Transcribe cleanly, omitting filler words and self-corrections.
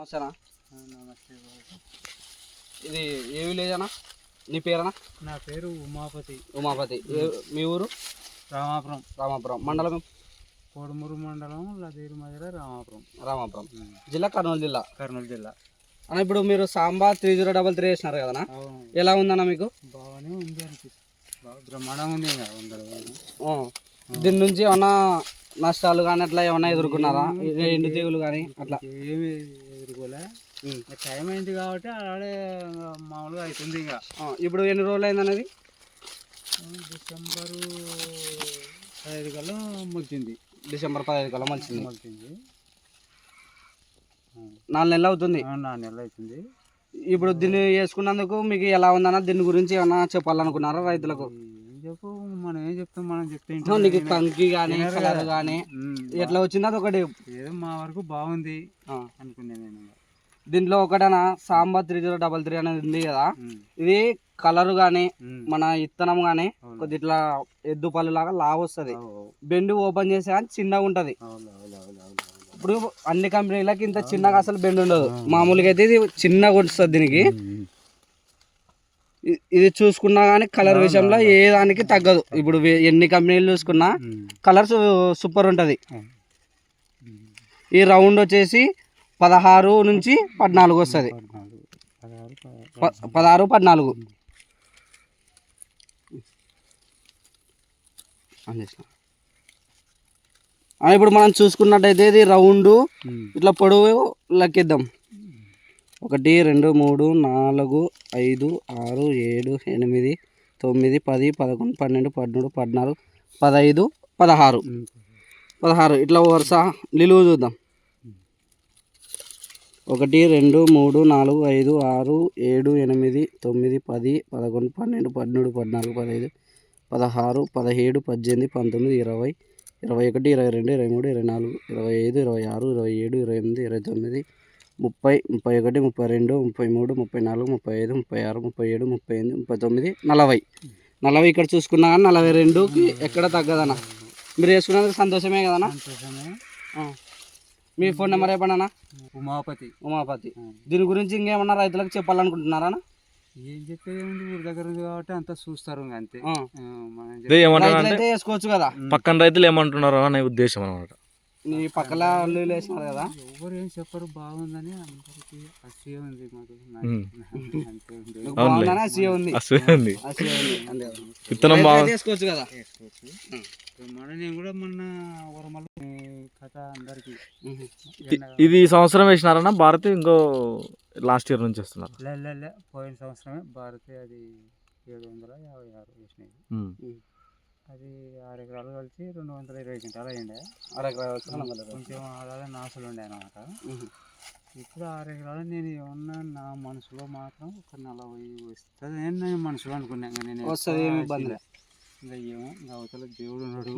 నమస్తేనా. నమస్తే బాబు. ఇది ఏ విలేజ్ అన్న? నీ పేరనా? నా పేరు ఉమాపతి. ఉమాపతి. మీ ఊరు? రామాపురం. రామాపురం మండలం? కోడుమూరు మండలం, లదేరు మధ్యలో రామాపురం. రామాపురం జిల్లా, కర్నూలు జిల్లా. కర్నూలు జిల్లా అన్న, ఇప్పుడు మీరు సాంబా 3033 వేసినారు కదా, ఎలా ఉందన్న మీకు? బాగానే ఉంది అనిపిస్తుంది. బాగా బ్రహ్మాండంగా ఉంది. దీని నుంచి ఏమన్నా నష్టాలు కానీ అట్లా ఏమన్నా ఎదుర్కొన్నారా? ఎండు తెగులు కానీ అట్లా ఏమి ఎదుర్కోలే. టైం అయింది కాబట్టి ఆడే మామూలుగా అవుతుంది. ఇంకా ఇప్పుడు ఎన్ని రోజులు అయింది అనేది? డిసెంబరు 15 కల్లా మొలిచింది. డిసెంబర్ 15 కల్లా మొలిచింది. 4 నెలలు అవుతుంది. 4 నెలలు అవుతుంది. ఇప్పుడు దీన్ని వేసుకున్నందుకు మీకు ఎలా ఉందన్న? దీని గురించి ఏమన్నా చెప్పాలనుకున్నారా రైతులకు? చెప్పు, మనం ఏం చెప్తాం, మనం చెప్తే నీకు కంకి కానీ కలర్ కానీ ఎట్లా వచ్చింది అది ఒకటి? ఏదో మా వరకు బాగుంది అనుకున్నాను నేను. దీంట్లో ఒకటనా సాంబా 3033 అనేది ఉంది కదా, ఇది కలర్ కానీ మన ఇత్తనం కానీ కొద్ది ఇట్లా ఎద్దు పళ్ళు లాగా లావు వస్తుంది. బెండు ఓపెన్ చేసే కానీ చిన్నగా ఉంటది. ఇప్పుడు అన్ని కంపెనీలకి ఇంత చిన్నగా అసలు బెండ్ ఉండదు. మామూలుగా అయితే ఇది చిన్నగా వస్తుంది దీనికి. ఇది చూసుకున్నా కానీ కలర్ విషయంలో ఏ దానికి తగ్గదు. ఇప్పుడు ఎన్ని కంపెనీలు చూసుకున్నా కలర్ సూపర్ ఉంటుంది. ఈ రౌండ్ వచ్చేసి 16 నుంచి 14 వస్తుంది. 16, 14 ఇప్పుడు మనం చూసుకున్నట్టయితే ఇది రౌండ్ ఇట్లా పొడవు లెక్కిద్దాం. 1 2 3 4 5 6 7 8 9 10 11 12 13 14 15 16 ఇట్లా వరుస నిలువు చూద్దాం. 1 2 3 4 5 6 7 8 9 10 11 12 13 14 15 16 17 18 19 20 21 22 23 24 25 26 27 28 29 30 31 32 33 34 35 36 37 38 39 40 ఇక్కడ చూసుకున్నా కానీ 42కి ఎక్కడ తగ్గదన్న. మీరు వేసుకున్నందుకు సంతోషమే కదన్నా? మీ ఫోన్ నెంబర్ చెప్పండి. ఉమాపతి. దీని గురించి ఇంకేమన్నా రైతులకు చెప్పాలనుకుంటున్నారా? ఏం చెప్పేది ఉంది, ఊరి దగ్గర ఉంది కాబట్టి అంతా చూస్తారు. అంతే వేసుకోవచ్చు కదా. పక్కన రైతులు ఏమంటున్నారు అనే ఉద్దేశం అనమాట. నీ పక్కల వేసినారు కదా, ఎవరు ఏం చెప్పరు. బాగుందని అందరికి అసూయ ఉంది. విత్తనం వేసుకోవచ్చు కదా. నేను కూడా మొన్న కథ అందరికి. ఇది సంవత్సరం వేసినారన్నా భారతి? ఇంకో లాస్ట్ ఇయర్ నుంచి వస్తున్నారు? పోయిన సంవత్సరమే భారతి. అది 756 వేసినాయి. అది 6 ఎకరాలు కలిసి 220 క్వింటాలు అయ్యిండే. 6 ఎకరాలు కొంచెం అలాగే నాసులు ఉండే అనమాట. ఇప్పుడు 6 ఎకరాలు నేను ఏమన్నా నా మనసులో మాత్రం ఒక 40 వస్తుంది నేను మనసులో అనుకున్నాను. నేను వస్తుంది ఇంకా ఏమో అవతల దేవుడు ఉన్నాడు.